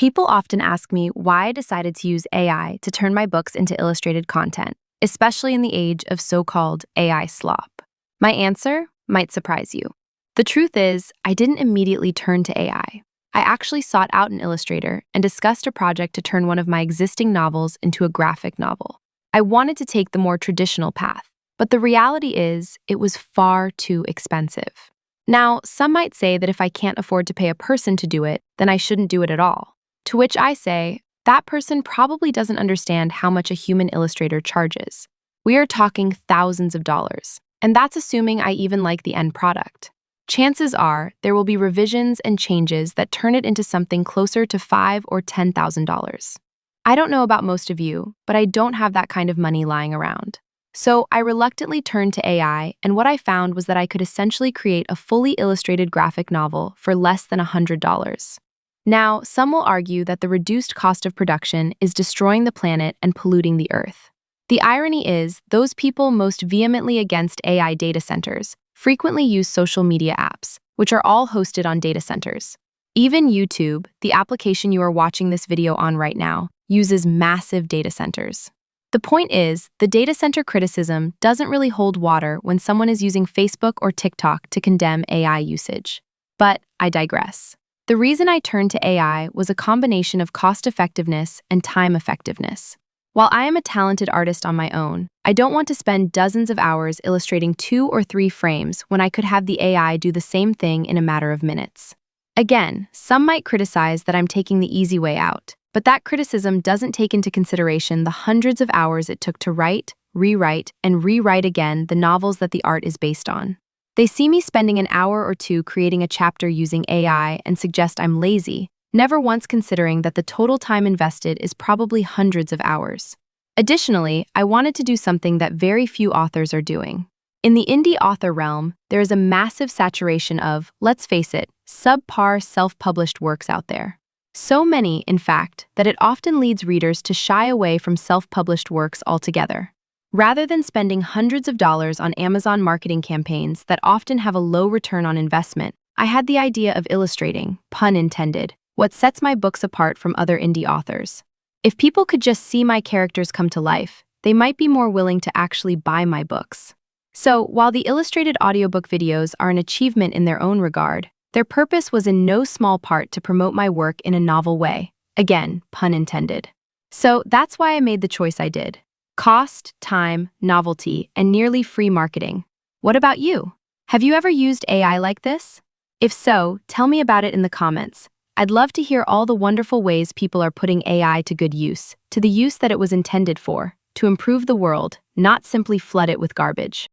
People often ask me why I decided to use AI to turn my books into illustrated content, especially in the age of so-called AI slop. My answer might surprise you. The truth is, I didn't immediately turn to AI. I actually sought out an illustrator and discussed a project to turn one of my existing novels into a graphic novel. I wanted to take the more traditional path, but the reality is, it was far too expensive. Now, some might say that if I can't afford to pay a person to do it, then I shouldn't do it at all. To which I say, that person probably doesn't understand how much a human illustrator charges. We are talking thousands of dollars, and that's assuming I even like the end product. Chances are there will be revisions and changes that turn it into something closer to $5,000 or $10,000. I don't know about most of you, but I don't have that kind of money lying around. So I reluctantly turned to AI, and what I found was that I could essentially create a fully illustrated graphic novel for less than $100. Now, some will argue that the reduced cost of production is destroying the planet and polluting the earth. The irony is, those people most vehemently against AI data centers frequently use social media apps, which are all hosted on data centers. Even YouTube, the application you are watching this video on right now, uses massive data centers. The point is, the data center criticism doesn't really hold water when someone is using Facebook or TikTok to condemn AI usage. But I digress. The reason I turned to AI was a combination of cost-effectiveness and time-effectiveness. While I am a talented artist on my own, I don't want to spend dozens of hours illustrating 2 or 3 frames when I could have the AI do the same thing in a matter of minutes. Again, some might criticize that I'm taking the easy way out, but that criticism doesn't take into consideration the hundreds of hours it took to write, rewrite, and rewrite again the novels that the art is based on. They see me spending an hour or two creating a chapter using AI and suggest I'm lazy, never once considering that the total time invested is probably hundreds of hours. Additionally, I wanted to do something that very few authors are doing. In the indie author realm, there is a massive saturation of, let's face it, subpar self-published works out there. So many, in fact, that it often leads readers to shy away from self-published works altogether. Rather than spending hundreds of dollars on Amazon marketing campaigns that often have a low return on investment, I had the idea of illustrating, pun intended, what sets my books apart from other indie authors. If people could just see my characters come to life, they might be more willing to actually buy my books. So, while the illustrated audiobook videos are an achievement in their own regard, their purpose was in no small part to promote my work in a novel way. Again, pun intended. So that's why I made the choice I did. Cost, time, novelty, and nearly free marketing. What about you? Have you ever used AI like this? If so, tell me about it in the comments. I'd love to hear all the wonderful ways people are putting AI to good use, to the use that it was intended for, to improve the world, not simply flood it with garbage.